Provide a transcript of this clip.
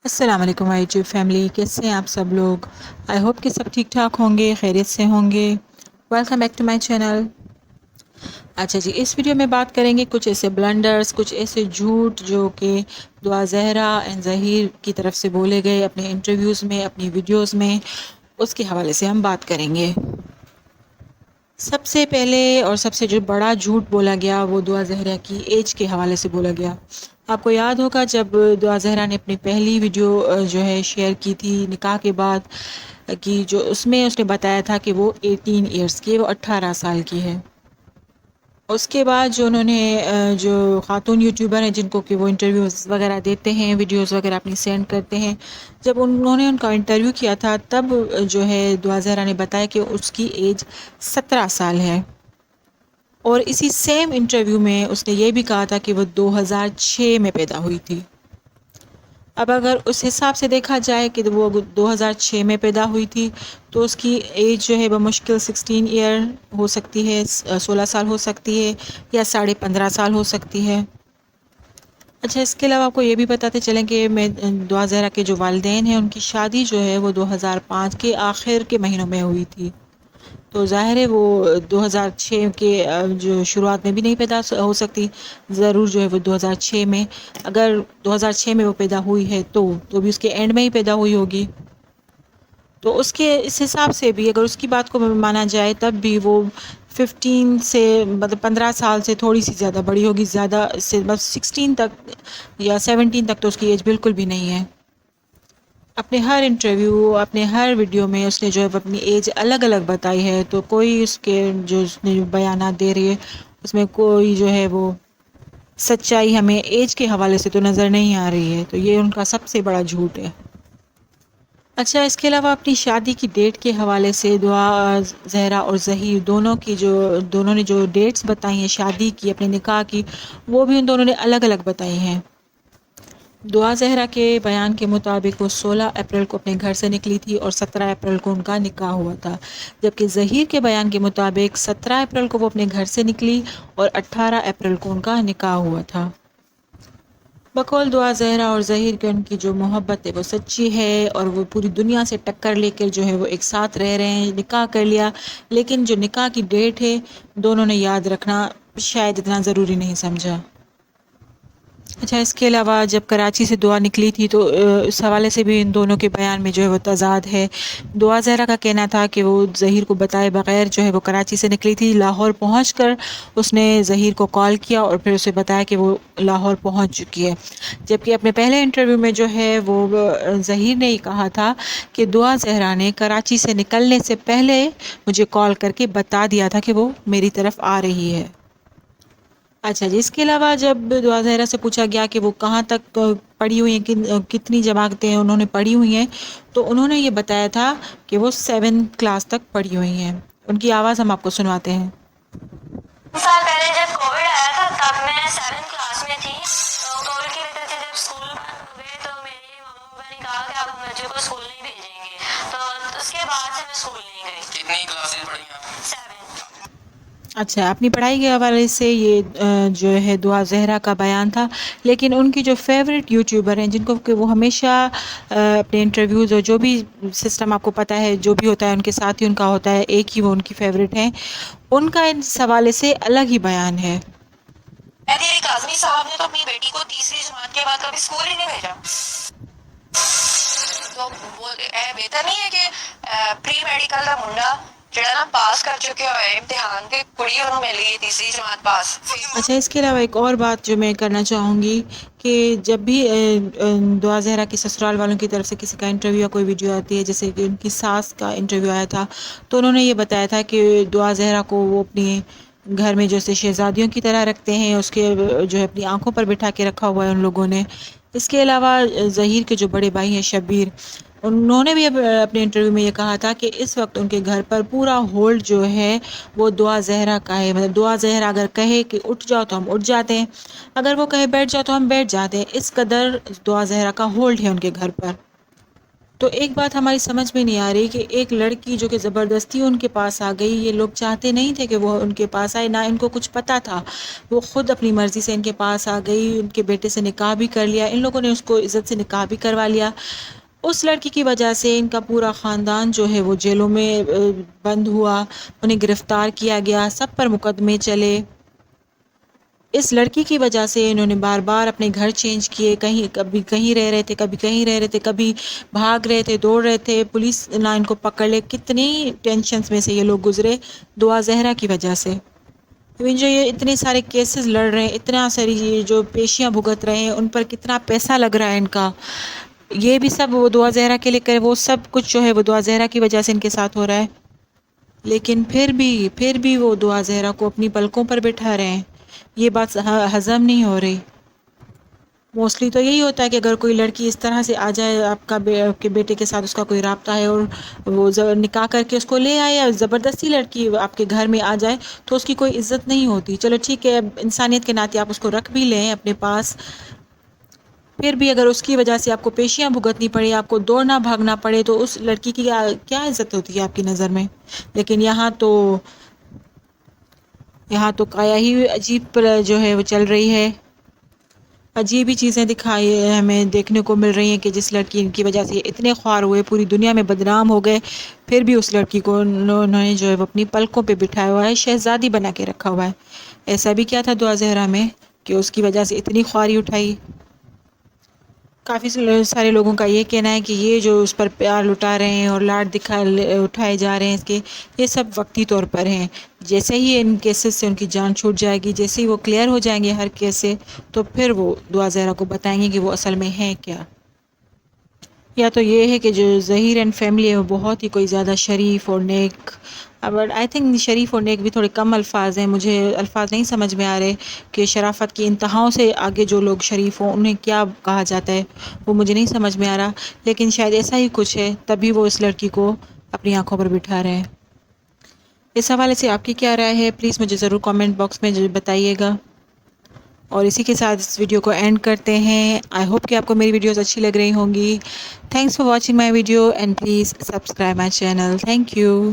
السلام علیکم مائی YouTube family, کیسے ہیں آپ سب لوگ؟ آئی ہوپ کہ سب ٹھیک ٹھاک ہوں گے، خیریت سے ہوں گے۔ Welcome back to my channel. اچھا جی، اس ویڈیو میں بات کریں گے کچھ ایسے بلنڈرز، کچھ ایسے جھوٹ جو کہ دعا زہرا اینڈ ظہیر کی طرف سے بولے گئے اپنے انٹرویوز میں، اپنی ویڈیوز میں، اس کے حوالے سے ہم بات کریں گے۔ سب سے پہلے اور سب سے جو بڑا جھوٹ بولا گیا وہ دعا زہرا کی ایج کے حوالے سے بولا گیا۔ آپ کو یاد ہوگا جب دعا زہرا نے اپنی پہلی ویڈیو جو ہے شیئر کی تھی نکاح کے بعد کی، جو اس میں اس نے بتایا تھا کہ وہ 18 ایئرس کی ہے، وہ 18 سال کی ہے۔ اس کے بعد جو انہوں نے جو خاتون یوٹیوبر ہیں جن کو کہ وہ انٹرویوز وغیرہ دیتے ہیں، ویڈیوز وغیرہ اپنی سینڈ کرتے ہیں، جب انہوں نے ان کا انٹرویو کیا تھا تب جو ہے دعا زہرا نے بتایا کہ اس کی ایج 17 سال ہے، اور اسی سیم انٹرویو میں اس نے یہ بھی کہا تھا کہ وہ 2006 میں پیدا ہوئی تھی۔ اب اگر اس حساب سے دیکھا جائے کہ وہ 2006 میں پیدا ہوئی تھی تو اس کی ایج جو ہے بمشکل 16 ایئر ہو سکتی ہے، 16 سال ہو سکتی ہے، یا 15.5 سال ہو سکتی ہے۔ اچھا، اس کے علاوہ آپ کو یہ بھی بتاتے چلیں کہ میں دعا زہرا کے جو والدین ہیں ان کی شادی جو ہے وہ 2005 کے آخر کے مہینوں میں ہوئی تھی، تو ظاہر ہے وہ 2006 کے جو شروعات میں بھی نہیں پیدا ہو سکتی، ضرور جو ہے وہ 2006 میں، اگر 2006 میں وہ پیدا ہوئی ہے تو بھی اس کے اینڈ میں ہی پیدا ہوئی ہوگی۔ تو اس حساب سے بھی اگر اس کی بات کو مانا جائے تب بھی وہ 15 سے مطلب 15 سال سے تھوڑی سی زیادہ بڑی ہوگی، زیادہ سے بس 16 تک یا 17 تک تو اس کی ایج بالکل بھی نہیں ہے۔ اپنے ہر انٹرویو، اپنے ہر ویڈیو میں اس نے جو ہے اپنی ایج الگ الگ بتائی ہے، تو کوئی اس کے جو اس نے بیانات دے رہی ہے اس میں کوئی جو ہے وہ سچائی ہمیں ایج کے حوالے سے تو نظر نہیں آ رہی ہے، تو یہ ان کا سب سے بڑا جھوٹ ہے۔ اچھا، اس کے علاوہ اپنی شادی کی ڈیٹ کے حوالے سے دعا زہرا اور ظہیر دونوں نے جو ڈیٹس بتائی ہیں شادی کی، اپنے نکاح کی، وہ بھی ان دونوں نے الگ الگ بتائی ہیں۔ دعا زہرا کے بیان کے مطابق وہ 16 اپریل کو اپنے گھر سے نکلی تھی اور 17 اپریل کو ان کا نکاح ہوا تھا، جبکہ ظہیر کے بیان کے مطابق 17 اپریل کو وہ اپنے گھر سے نکلی اور 18 اپریل کو ان کا نکاح ہوا تھا۔ بقول دعا زہرا اور ظہیر کے ان کی جو محبت ہے وہ سچی ہے، اور وہ پوری دنیا سے ٹکر لے کر جو ہے وہ ایک ساتھ رہ رہے ہیں، نکاح کر لیا، لیکن جو نکاح کی ڈیٹ ہے دونوں نے یاد رکھنا شاید اتنا ضروری نہیں سمجھا۔ اچھا، اس کے علاوہ جب کراچی سے دعا نکلی تھی تو اس حوالے سے بھی ان دونوں کے بیان میں جو ہے وہ تضاد ہے۔ دعا زہرا کا کہنا تھا کہ وہ ظہیر کو بتائے بغیر جو ہے وہ کراچی سے نکلی تھی، لاہور پہنچ کر اس نے ظہیر کو کال کیا اور پھر اسے بتایا کہ وہ لاہور پہنچ چکی ہے، جبکہ اپنے پہلے انٹرویو میں جو ہے وہ ظہیر نے ہی کہا تھا کہ دعا زہرا نے کراچی سے نکلنے سے پہلے مجھے کال کر کے بتا دیا تھا کہ وہ میری طرف آ رہی ہے۔ اچھا جی، اس کے علاوہ جب دعا زہرا سے پوچھا گیا کہ وہ کہاں تک پڑھی ہوئی ہیں، کتنی جماعتیں انہوں نے پڑھی ہوئی ہیں، تو انہوں نے یہ بتایا تھا کہ وہ 7 کلاس تک پڑھی ہوئی ہیں۔ ان کی آواز ہم آپ کو سنواتے ہیں۔ سال پہلے جب کووڈ آیا تھا تب میں 7 کلاس میں تھی، تو کووڈ کی وجہ سے جب اسکول بند ہوئے تو میرے ماما پاپا نے کہا کہ آپ بچوں کو اسکول نہیں بھیجیں گے، تو اس کے بعد سے میں اسکول نہیں گئی۔ کتنی کلاسز پڑھی آپ؟ 7۔ اچھا، اپنی پڑھائی کے حوالے سے یہ جو ہے دعا زہرا کا بیان تھا، لیکن ان کی جو فیوریٹ یوٹیوبر ہیں جن کو کہ وہ ہمیشہ اپنے انٹرویوز اور جو بھی سسٹم آپ کو پتہ ہے جو بھی ہوتا ہے ان کے ساتھ ہی ان کا ہوتا ہے، ایک ہی وہ ان کی فیوریٹ ہیں، ان کا اس حوالے سے الگ ہی بیان ہے۔ مہدی کاظمی صاحب نے تو اپنی بیٹی کو تیسری جماعت کے بعد کبھی اسکول ہی نہیں بھیجا، تو وہ بہتر نہیں ہے کہ پری میڈیکل کا منڈا جڑا نا پاس کر چکے ہوئے امتحان کے کڑی انہوں ملی تیسری جماعت پاس۔ اچھا، اس کے علاوہ ایک اور بات جو میں کرنا چاہوں گی کہ جب بھی دعا زہرا کی سسرال والوں کی طرف سے کسی کا انٹرویو یا کوئی ویڈیو آتی ہے، جیسے کہ ان کی ساس کا انٹرویو آیا تھا، تو انہوں نے یہ بتایا تھا کہ دعا زہرا کو وہ اپنی گھر میں جیسے شہزادیوں کی طرح رکھتے ہیں، اس کے جو ہے اپنی آنکھوں پر بٹھا کے رکھا ہوا ہے ان لوگوں نے۔ اس کے علاوہ ظہیر کے جو بڑے بھائی ہیں شبیر، انہوں نے بھی اپنے انٹرویو میں یہ کہا تھا کہ اس وقت ان کے گھر پر پورا ہولڈ جو ہے وہ دعا زہرا کا ہے، مطلب دعا زہرا اگر کہے کہ اٹھ جاؤ تو ہم اٹھ جاتے ہیں، اگر وہ کہے بیٹھ جاؤ تو ہم بیٹھ جاتے ہیں، اس قدر دعا زہرا کا ہولڈ ہے ان کے گھر پر۔ تو ایک بات ہماری سمجھ میں نہیں آ رہی کہ ایک لڑکی جو کہ زبردستی ان کے پاس آ گئی، یہ لوگ چاہتے نہیں تھے کہ وہ ان کے پاس آئے، نہ ان کو کچھ پتہ تھا، وہ خود اپنی مرضی سے ان کے پاس آ گئی، ان کے بیٹے سے نکاح بھی کر لیا، ان لوگوں نے اس کو عزت سے نکاح بھی کروا لیا۔ اس لڑکی کی وجہ سے ان کا پورا خاندان جو ہے وہ جیلوں میں بند ہوا، انہیں گرفتار کیا گیا، سب پر مقدمے چلے۔ اس لڑکی کی وجہ سے انہوں نے بار بار اپنے گھر چینج کیے، کبھی کہیں رہ رہے تھے، کبھی کہیں رہ رہے تھے، کبھی بھاگ رہے تھے، دوڑ رہے تھے، پولیس نہ ان کو پکڑ لے۔ کتنی ٹینشنز میں سے یہ لوگ گزرے دعا زہرا کی وجہ سے۔ ایون جو یہ اتنے سارے کیسز لڑ رہے ہیں، اتنا ساری جو پیشیاں بھگت رہے ہیں، ان پر کتنا پیسہ لگ رہا ہے ان کا، یہ بھی سب وہ دعا زہرا کے لیے کرے، وہ سب کچھ جو ہے وہ دعا زہرا کی وجہ سے ان کے ساتھ ہو رہا ہے۔ لیکن پھر بھی وہ دعا زہرا کو اپنی پلکوں پر بٹھا رہے ہیں۔ یہ بات ہضم نہیں ہو رہی۔ موسٹلی تو یہی ہوتا ہے کہ اگر کوئی لڑکی اس طرح سے آ جائے، آپ کے بیٹے کے ساتھ اس کا کوئی رابطہ ہے اور وہ نکاح کر کے اس کو لے آئے، یا زبردستی لڑکی آپ کے گھر میں آ جائے، تو اس کی کوئی عزت نہیں ہوتی۔ چلو ٹھیک ہے، انسانیت کے ناطے آپ اس کو رکھ بھی لیں اپنے پاس، پھر بھی اگر اس کی وجہ سے آپ کو پیشیاں بھگتنی پڑے، آپ کو دوڑنا بھاگنا پڑے، تو اس لڑکی کی کیا عزت ہوتی ہے آپ کی نظر میں؟ لیکن یہاں تو قایا ہی عجیب جو ہے وہ چل رہی ہے۔ عجیب ہی چیزیں دکھائی ہمیں دیکھنے کو مل رہی ہیں کہ جس لڑکی کی وجہ سے اتنے خوار ہوئے، پوری دنیا میں بدنام ہو گئے، پھر بھی اس لڑکی کو انہوں نے جو ہے وہ اپنی پلکوں پہ بٹھایا ہوا ہے، شہزادی بنا کے رکھا ہوا ہے۔ ایسا بھی کیا تھا دعا زہرا میں کہ اس کی وجہ سے اتنی خواری اٹھائی؟ کافی سارے لوگوں کا یہ کہنا ہے کہ یہ جو اس پر پیار لٹا رہے ہیں اور لاڈ اٹھائے جا رہے ہیں اس کے، یہ سب وقتی طور پر ہیں۔ جیسے ہی ان کیسز سے ان کی جان چھوٹ جائے گی، جیسے ہی وہ کلیئر ہو جائیں گے ہر کیس سے، تو پھر وہ دعا زہرا کو بتائیں گے کہ وہ اصل میں ہیں کیا۔ یا تو یہ ہے کہ جو ظہیر اینڈ فیملی ہے وہ بہت ہی کوئی زیادہ شریف اور نیک، بٹ آئی تھنک شریف اور نیک بھی تھوڑے کم الفاظ ہیں، مجھے الفاظ نہیں سمجھ میں آ رہے کہ شرافت کی انتہاؤں سے آگے جو لوگ شریف ہوں انہیں کیا کہا جاتا ہے، وہ مجھے نہیں سمجھ میں آ رہا، لیکن شاید ایسا ہی کچھ ہے، تبھی وہ اس لڑکی کو اپنی آنکھوں پر بٹھا رہے ہیں۔ اس حوالے سے آپ کی کیا رائے ہے؟ پلیز مجھے ضرور کامنٹ باکس میں بتائیے گا۔ اور اسی کے ساتھ اس ویڈیو کو اینڈ کرتے ہیں۔ آئی ہوپ کہ آپ کو میری ویڈیوز اچھی لگ رہی ہوں گی۔ Thanks for watching my video and please subscribe my channel. Thank you.